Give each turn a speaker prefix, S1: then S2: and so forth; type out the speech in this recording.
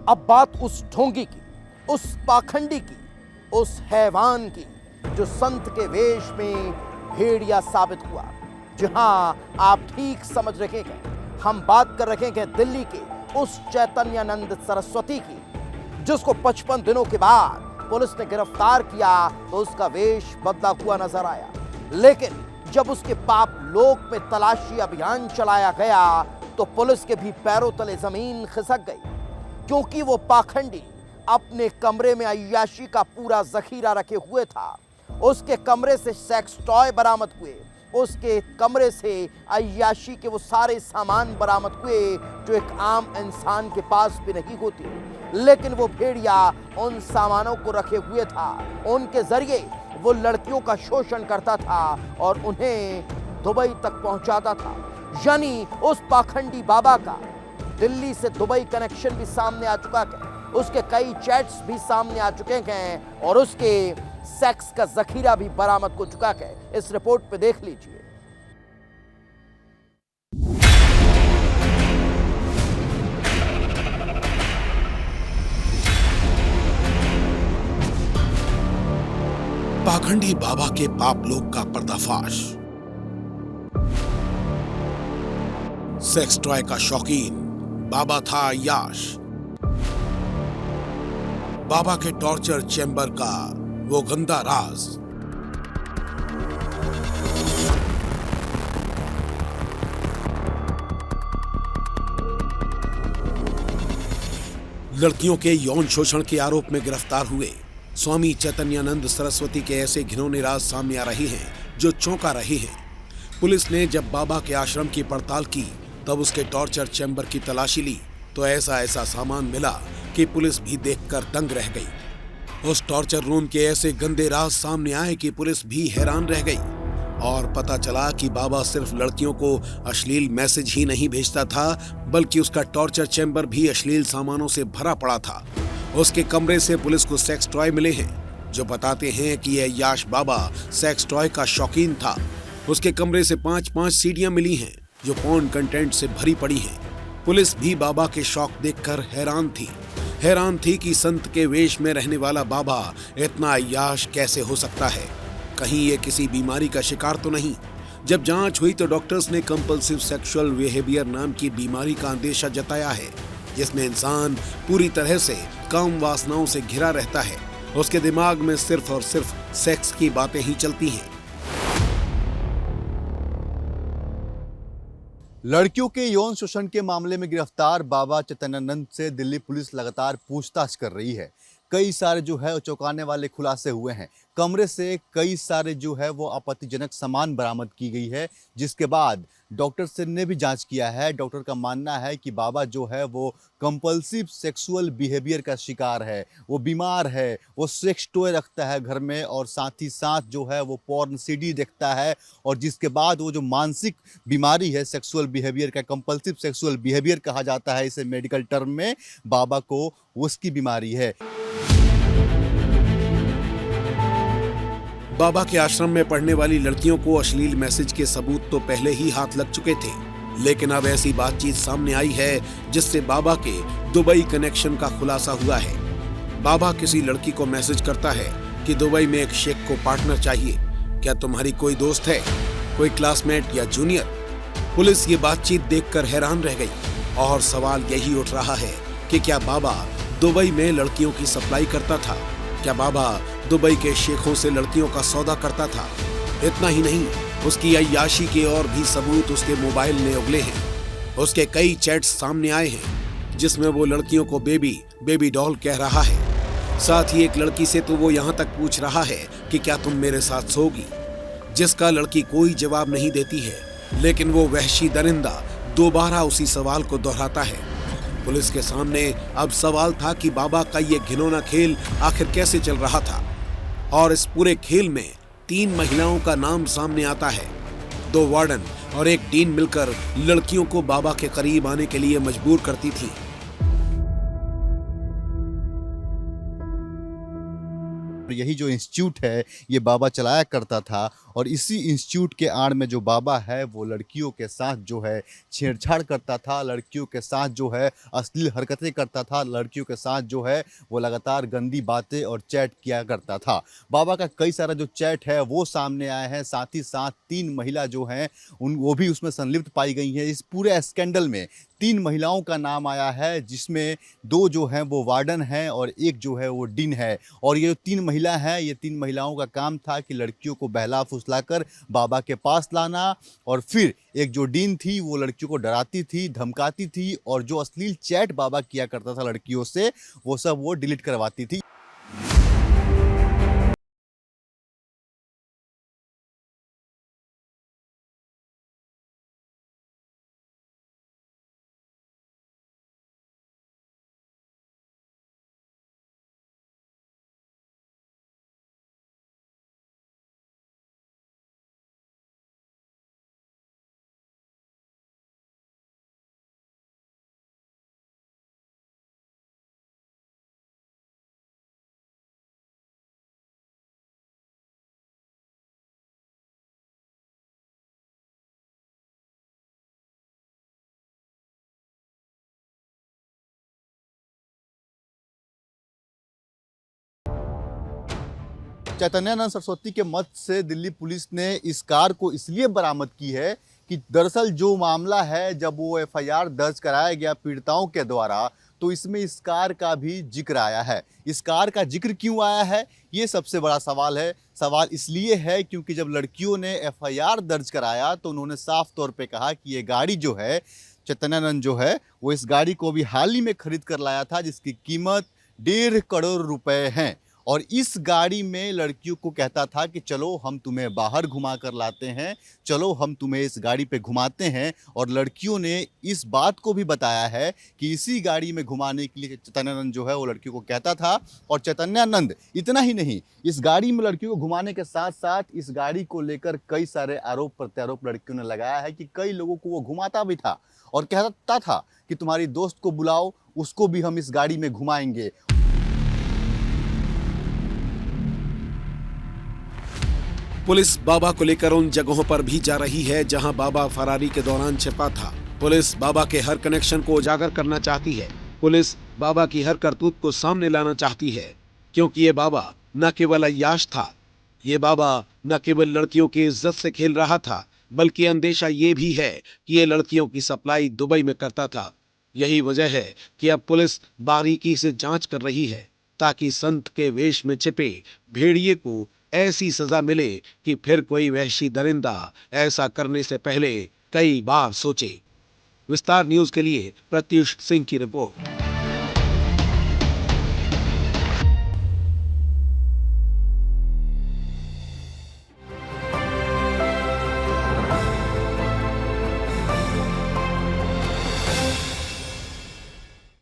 S1: अब बात उस ढोंगी की, उस पाखंडी की, उस हैवान की जो संत के वेश में भेड़िया साबित हुआ। जी हां, आप ठीक समझ रहे हैं, हम बात कर रहे हैं दिल्ली के उस चैतन्यानंद सरस्वती की, जिसको 55 दिनों के बाद पुलिस ने गिरफ्तार किया तो उसका वेश बदला हुआ नजर आया। लेकिन जब उसके पाप लोक में तलाशी अभियान चलाया गया तो पुलिस के भी पैरों तले जमीन खिसक गई, क्योंकि वो पाखंडी अपने कमरे में अय्याशी का पूरा जखीरा रखे हुए था। उसके कमरे से सेक्स टॉय बरामद हुए, उसके कमरे से अय्याशी के वो सारे सामान बरामद हुए जो एक आम इंसान के पास भी नहीं होती। लेकिन वो भेड़िया उन सामानों को रखे हुए था, उनके जरिए वो लड़कियों का शोषण करता था और उन्हें दुबई तक पहुंचाता था। यानी उस पाखंडी बाबा का दिल्ली से दुबई कनेक्शन भी सामने आ चुका है, उसके कई चैट्स भी सामने आ चुके हैं और उसके सेक्स का जखीरा भी बरामद हो चुका है। इस रिपोर्ट पे देख लीजिए।
S2: पाखंडी बाबा के पाप लोक का पर्दाफाश। सेक्स टॉय का शौकीन बाबा था अय्याश। बाबा के टॉर्चर चैम्बर का वो गंदा राज। लड़कियों के यौन शोषण के आरोप में गिरफ्तार हुए स्वामी चैतन्यानंद सरस्वती के ऐसे घिनौने राज सामने आ रहे हैं जो चौंका रहे हैं। पुलिस ने जब बाबा के आश्रम की पड़ताल की तब उसके टॉर्चर चैम्बर की तलाशी ली तो ऐसा सामान मिला कि पुलिस भी देखकर दंग रह गई। उस टॉर्चर रूम के ऐसे गंदे राज सामने आए कि पुलिस भी हैरान रह गई और पता चला कि बाबा सिर्फ लड़कियों को अश्लील मैसेज ही नहीं भेजता था, बल्कि उसका टॉर्चर चैम्बर भी अश्लील सामानों से भरा पड़ा था। उसके कमरे से पुलिस को सेक्स टॉय मिले हैं जो बताते हैं कि यह अय्याश बाबा सेक्स टॉय का शौकीन था। उसके कमरे से 5-5 सीडियां मिली हैं जो पॉर्न कंटेंट से भरी पड़ी हैं। पुलिस भी बाबा के शौक देखकर हैरान थी कि संत के वेश में रहने वाला बाबा इतना अय्याश कैसे हो सकता है। कहीं ये किसी बीमारी का शिकार तो नहीं। जब जांच हुई तो डॉक्टर्स ने कंपल्सिव सेक्सुअल बिहेवियर नाम की बीमारी का अंदेशा जताया है, जिसमें इंसान पूरी तरह से काम वासनाओं से घिरा रहता है। उसके दिमाग में सिर्फ और सिर्फ सेक्स की बातें ही चलती हैं।
S3: लड़कियों के यौन शोषण के मामले में गिरफ्तार बाबा चैतन्यानंद से दिल्ली पुलिस लगातार पूछताछ कर रही है। कई सारे जो है चौंकाने वाले खुलासे हुए हैं। कमरे से कई सारे जो है वो आपत्तिजनक सामान बरामद की गई है, जिसके बाद डॉक्टर ने भी जांच किया है। डॉक्टर का मानना है कि बाबा जो है वो कंपल्सिव सेक्सुअल बिहेवियर का शिकार है, वो बीमार है, वो सेक्स टॉय रखता है घर में और साथ ही साथ जो है वो पॉर्न सीडी देखता है, और जिसके बाद वो जो मानसिक बीमारी है सेक्सुअल बिहेवियर का, कंपल्सिव सेक्सुअल बिहेवियर कहा जाता है इसे मेडिकल टर्म में, बाबा को उसकी बीमारी है।
S2: बाबा के आश्रम में पढ़ने वाली लड़कियों को अश्लील मैसेज के सबूत तो पहले ही हाथ लग चुके थे, लेकिन अब ऐसी बातचीत सामने आई है जिससे बाबा के दुबई कनेक्शन का खुलासा हुआ है। बाबा किसी लड़की को मैसेज करता है कि दुबई में एक शेख को पार्टनर चाहिए, क्या तुम्हारी कोई दोस्त है, कोई क्लासमेट या जूनियर? पुलिस ये बातचीत देखकर हैरान रह गई और सवाल यही उठ रहा है कि क्या बाबा दुबई में लड़कियों की सप्लाई करता था? क्या बाबा दुबई के शेखों से लड़कियों का सौदा करता था? इतना ही नहीं, उसकी अय्याशी के और भी सबूत उसके मोबाइल में उगले हैं। उसके कई चैट्स सामने आए हैं जिसमें वो लड़कियों को बेबी डॉल कह रहा है। साथ ही एक लड़की से तो वो यहाँ तक पूछ रहा है कि क्या तुम मेरे साथ सोओगी, जिसका लड़की कोई जवाब नहीं देती है, लेकिन वो वहशी दरिंदा दोबारा उसी सवाल को दोहराता है। पुलिस के सामने अब सवाल था कि बाबा का ये घिनौना खेल आखिर कैसे चल रहा था, और इस पूरे खेल में 3 महिलाओं का नाम सामने आता है। 2 वार्डन और एक डीन मिलकर लड़कियों को बाबा के करीब आने के लिए मजबूर करती थी।
S3: यही जो इंस्टीट्यूट है ये बाबा चलाया करता था और इसी इंस्टीट्यूट के आड़ में जो बाबा है वो लड़कियों के साथ जो है छेड़छाड़ करता था, लड़कियों के साथ जो है अश्लील हरकतें करता था, लड़कियों के साथ जो है वो लगातार गंदी बातें और चैट किया करता था। बाबा का कई सारा जो चैट है वो सामने आया है, साथ ही साथ 3 महिला जो हैं वो भी उसमें संलिप्त पाई गई हैं। इस पूरे स्कैंडल में 3 महिलाओं का नाम आया है, जिसमें 2 जो हैं वो वार्डन हैं और 1 जो है वो डीन है। और ये जो 3 महिला हैं, ये 3 महिलाओं का काम था कि लड़कियों को बहला फुसलाकर बाबा के पास लाना, और फिर एक जो डीन थी वो लड़कियों को डराती थी, धमकाती थी और जो अश्लील चैट बाबा किया करता था लड़कियों से वो सब वो डिलीट करवाती थी। चैतन्यानंद सरस्वती के मत से दिल्ली पुलिस ने इस कार को इसलिए बरामद की है कि दरअसल जो मामला है, जब वो एफआईआर दर्ज कराया गया पीड़िताओं के द्वारा, तो इसमें इस कार का भी जिक्र आया है। इस कार का जिक्र क्यों आया है, ये सबसे बड़ा सवाल है। सवाल इसलिए है क्योंकि जब लड़कियों ने एफआईआर दर्ज कराया तो उन्होंने साफ तौर पे कहा कि ये गाड़ी जो है, चैतन्यानंद जो है वो इस गाड़ी को भी हाल ही में खरीद कर लाया था, जिसकी कीमत 1.5 करोड़ रुपए हैं। और इस गाड़ी में लड़कियों को कहता था कि चलो हम तुम्हें बाहर घुमा कर लाते हैं, चलो हम तुम्हें इस गाड़ी पे घुमाते हैं। और लड़कियों ने इस बात को भी बताया है कि इसी गाड़ी में घुमाने के लिए चैतन्यानंद जो है वो लड़कियों को कहता था। और चैतन्यानंद इतना ही नहीं, इस गाड़ी में लड़कियों को घुमाने के साथ साथ इस गाड़ी को लेकर कई सारे आरोप प्रत्यारोप लड़कियों ने लगाया है कि कई लोगों को वो घुमाता भी था और कहता था कि तुम्हारी दोस्त को बुलाओ, उसको भी हम इस गाड़ी में घुमाएंगे।
S2: पुलिस बाबा को लेकर उन जगहों पर भी जा रही है जहां बाबा फरारी के दौरान छिपा था। पुलिस बाबा के हर कनेक्शन को उजागर करना चाहती है। पुलिस बाबा की हर करतूत को सामने लाना चाहती है, क्योंकि ये बाबा न केवल अय्याश था, ये बाबा न केवल लड़कियों की इज्जत से खेल रहा था, बल्कि अंदेशा ये भी है कि ये लड़कियों की सप्लाई दुबई में करता था। यही वजह है कि अब पुलिस बारीकी से जांच कर रही है, ताकि संत के वेश में छिपे भेड़िए को ऐसी सजा मिले कि फिर कोई वहशी दरिंदा ऐसा करने से पहले कई बार सोचे। विस्तार न्यूज के लिए प्रत्युष सिंह की रिपोर्ट।